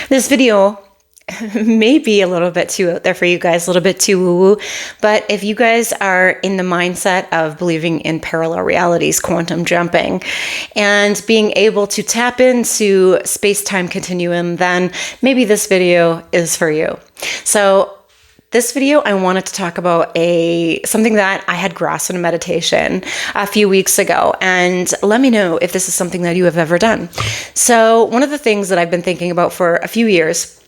This video may be a little bit too out there for you guys, a little bit too woo-woo, but if you guys are in the mindset of believing in parallel realities, quantum jumping, and being able to tap into space-time continuum, then maybe this video is for you. So this video, I wanted to talk about something that I had grasped in meditation a few weeks ago, and let me know if this is something that you have ever done. So one of the things that I've been thinking about for a few years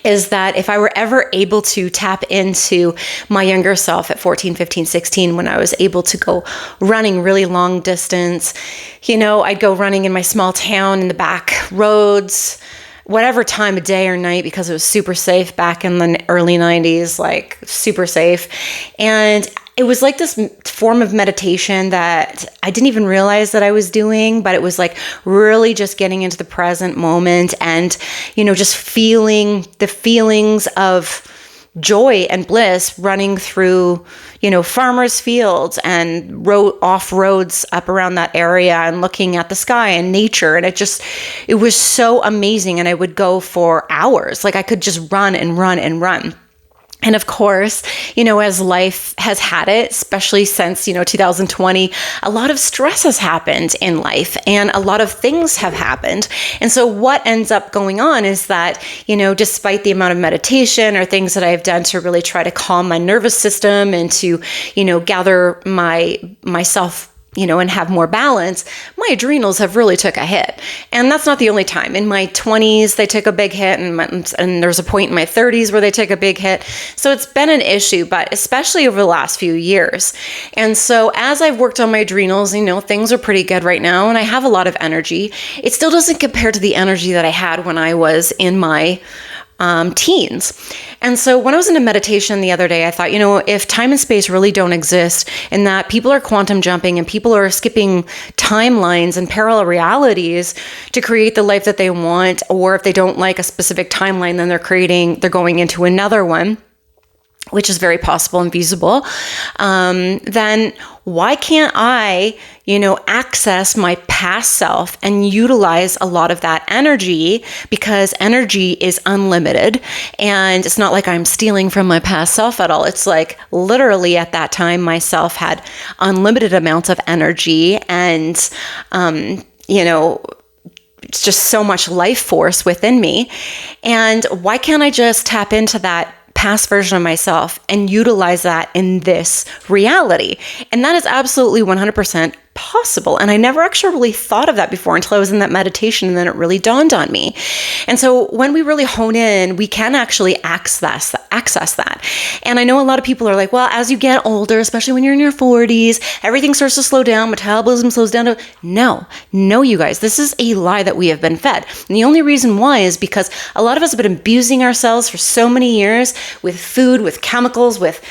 is that if I were ever able to tap into my younger self at 14, 15, 16, when I was able to go running really long distance, I'd go running in my small town in the back roads, whatever time of day or night, because it was super safe back in the early 90s, like super safe. And it was like this form of meditation that I didn't even realize that I was doing, but it was like really just getting into the present moment and, just feeling the feelings of joy and bliss running through, farmers' fields and off roads up around that area and looking at the sky and nature. And it was so amazing. And I would go for hours. Like I could just run and run and run. And of course, as life has had it, especially since, 2020, a lot of stress has happened in life and a lot of things have happened. And so what ends up going on is that, despite the amount of meditation or things that I've done to really try to calm my nervous system and to, gather myself and have more balance, my adrenals have really took a hit. And that's not the only time. In my 20s, they took a big hit, and there's a point in my 30s where they take a big hit. So it's been an issue, but especially over the last few years. And so as I've worked on my adrenals, things are pretty good right now, and I have a lot of energy. It still doesn't compare to the energy that I had when I was in my teens. And so when I was in a meditation the other day, I thought, if time and space really don't exist and that people are quantum jumping and people are skipping timelines and parallel realities to create the life that they want, or if they don't like a specific timeline, then they're going into another one, which is very possible and feasible, then why can't I, access my past self and utilize a lot of that energy, because energy is unlimited and it's not like I'm stealing from my past self at all. It's like literally at that time, myself had unlimited amounts of energy and, it's just so much life force within me. And why can't I just tap into that past version of myself and utilize that in this reality? And that is absolutely 100% possible. And I never actually really thought of that before until I was in that meditation, and then it really dawned on me. And so when we really hone in, we can actually access that. And I know a lot of people are like, well, as you get older, especially when you're in your 40s, everything starts to slow down, metabolism slows down. No, you guys, this is a lie that we have been fed. And the only reason why is because a lot of us have been abusing ourselves for so many years with food, with chemicals, with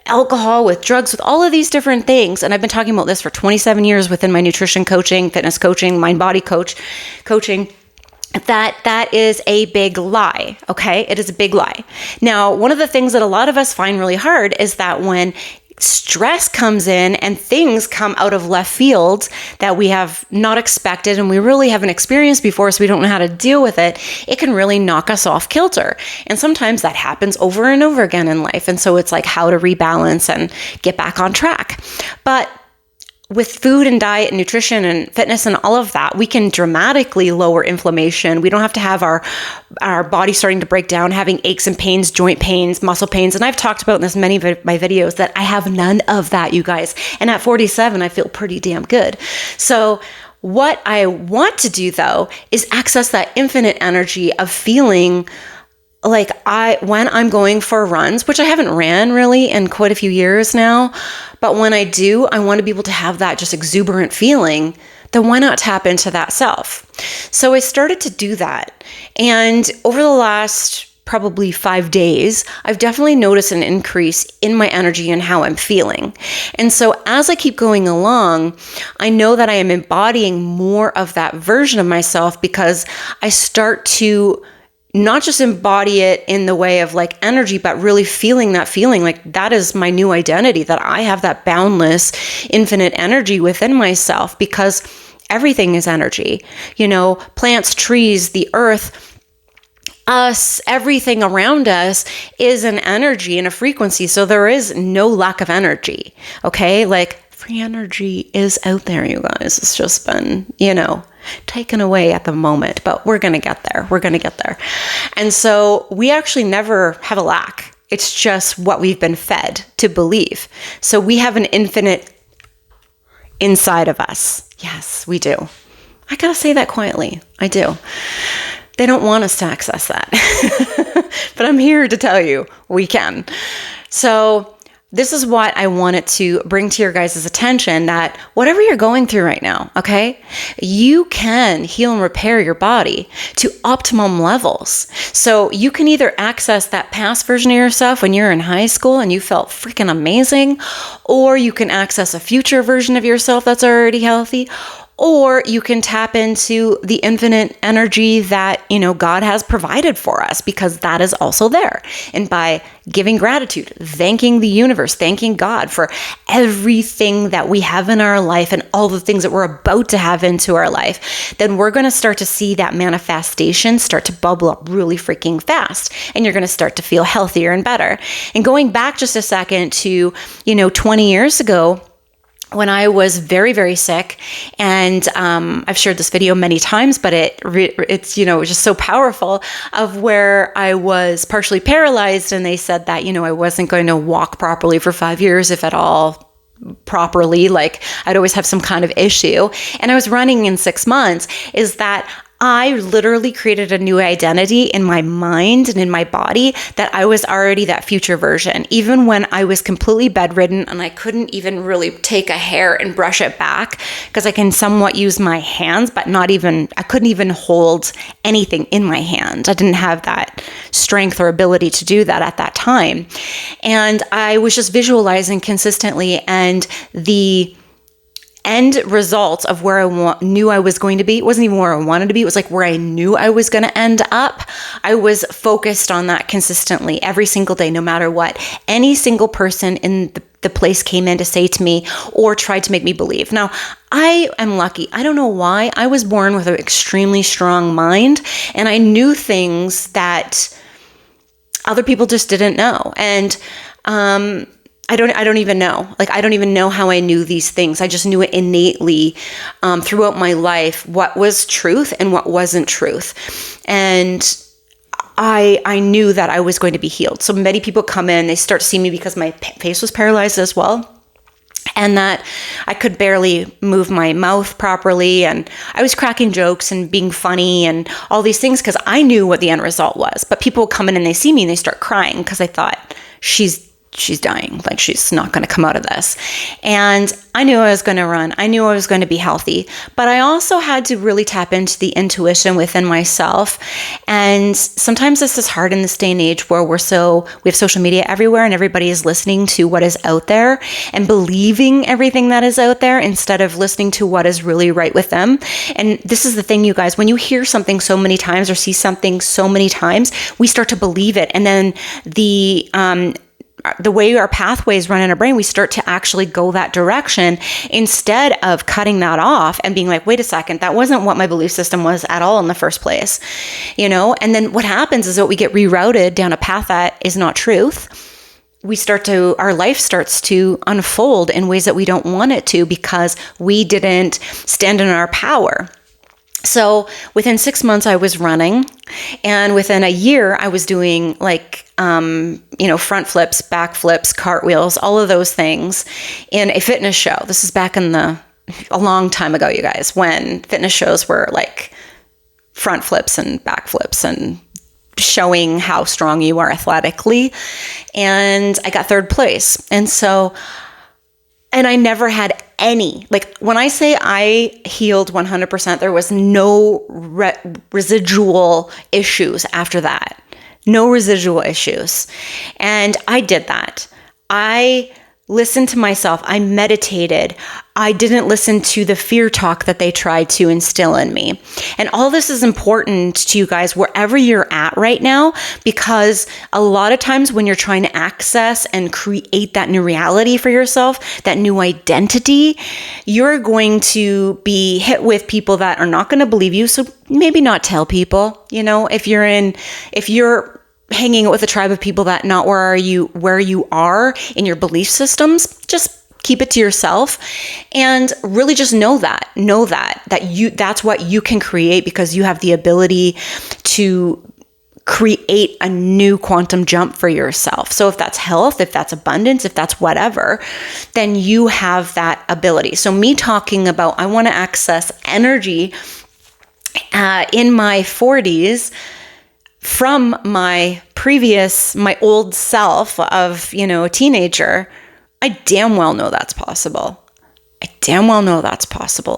alcohol, with drugs, with all of these different things. And I've been talking about this for 27 years within my nutrition coaching, fitness coaching, mind body coaching. That is a big lie, okay? It is a big lie. Now, one of the things that a lot of us find really hard is that when stress comes in and things come out of left field that we have not expected and we really haven't experienced before, so we don't know how to deal with it, it can really knock us off kilter. And sometimes that happens over and over again in life. And so it's like how to rebalance and get back on track. But with food and diet and nutrition and fitness and all of that, we can dramatically lower inflammation. We don't have to have our body starting to break down, having aches and pains, joint pains, muscle pains. And I've talked about in this many of my videos that I have none of that, you guys. And at 47, I feel pretty damn good. So what I want to do though is access that infinite energy of feeling like when I'm going for runs, which I haven't ran really in quite a few years now, but when I do, I want to be able to have that just exuberant feeling, then why not tap into that self? So I started to do that. And over the last probably 5 days, I've definitely noticed an increase in my energy and how I'm feeling. And so as I keep going along, I know that I am embodying more of that version of myself because I start to not just embody it in the way of like energy, but really feeling that feeling like that is my new identity, that I have that boundless, infinite energy within myself because everything is energy. You know, plants, trees, the earth, us, everything around us is an energy and a frequency. So there is no lack of energy. Okay. Like free energy is out there, you guys. It's just been, taken away at the moment, but we're going to get there. We're going to get there. And so we actually never have a lack. It's just what we've been fed to believe. So we have an infinite inside of us. Yes, we do. I got to say that quietly. I do. They don't want us to access that. But I'm here to tell you we can. So this is what I wanted to bring to your guys' attention, that whatever you're going through right now, okay, you can heal and repair your body to optimum levels. So you can either access that past version of yourself when you're in high school and you felt freaking amazing, or you can access a future version of yourself that's already healthy, or you can tap into the infinite energy that, God has provided for us, because that is also there. And by giving gratitude, thanking the universe, thanking God for everything that we have in our life and all the things that we're about to have into our life, then we're going to start to see that manifestation start to bubble up really freaking fast. And you're going to start to feel healthier and better. And going back just a second to, 20 years ago, when I was very, very sick, and I've shared this video many times, but it's just so powerful, of where I was partially paralyzed, and they said that, I wasn't going to walk properly for 5 years, if at all properly, like I'd always have some kind of issue. And I was running in 6 months, is that I literally created a new identity in my mind and in my body, that I was already that future version. Even when I was completely bedridden and I couldn't even really take a hair and brush it back, because I can somewhat use my hands, but I couldn't even hold anything in my hand. I didn't have that strength or ability to do that at that time. And I was just visualizing consistently, and the end result of where I knew I was going to be, it wasn't even where I wanted to be. It was like where I knew I was going to end up. I was focused on that consistently every single day, no matter what any single person in the place came in to say to me or tried to make me believe. Now, I am lucky. I don't know why. I was born with an extremely strong mind, and I knew things that other people just didn't know. And, I don't even know. I don't even know how I knew these things. I just knew it innately throughout my life, what was truth and what wasn't truth. And I knew that I was going to be healed. So many people come in, they start to see me because my face was paralyzed as well, and that I could barely move my mouth properly. And I was cracking jokes and being funny and all these things because I knew what the end result was. But people come in and they see me and they start crying because I thought, she's dying. Like, she's not going to come out of this. And I knew I was going to run. I knew I was going to be healthy, but I also had to really tap into the intuition within myself. And sometimes this is hard in this day and age where we have social media everywhere and everybody is listening to what is out there and believing everything that is out there instead of listening to what is really right with them. And this is the thing, you guys, when you hear something so many times or see something so many times, we start to believe it. And then the way our pathways run in our brain, we start to actually go that direction instead of cutting that off and being like, wait a second, that wasn't what my belief system was at all in the first place, And then what happens is that we get rerouted down a path that is not truth. Our life starts to unfold in ways that we don't want it to because we didn't stand in our power. So within 6 months, I was running, and within a year, I was doing front flips, back flips, cartwheels, all of those things in a fitness show. This is back in a long time ago, you guys, when fitness shows were like front flips and back flips and showing how strong you are athletically. And I got third place. And I never had any, when I say I healed 100%, there was no residual issues after that. No residual issues. And I did that. I listened to myself. I meditated. I didn't listen to the fear talk that they tried to instill in me. And all this is important to you guys wherever you're at right now, because a lot of times when you're trying to access and create that new reality for yourself, that new identity, you're going to be hit with people that are not going to believe you. So maybe not tell people, if you're hanging out with a tribe of people that not where you are in your belief systems, just keep it to yourself and really just know that that's what you can create, because you have the ability to create a new quantum jump for yourself. So if that's health, if that's abundance, if that's whatever, then you have that ability. So me talking about, I want to access energy in my 40s from my old self of, a teenager, I damn well know that's possible.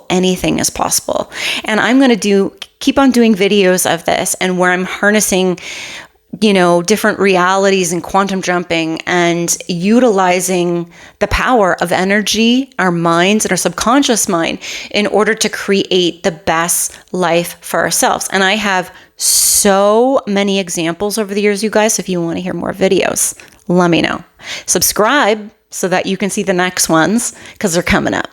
Anything is possible. And I'm going to keep on doing videos of this, and where I'm harnessing, different realities and quantum jumping and utilizing the power of energy, our minds and our subconscious mind, in order to create the best life for ourselves. And I have so many examples over the years, you guys. If you want to hear more videos, let me know. Subscribe so that you can see the next ones, because they're coming up.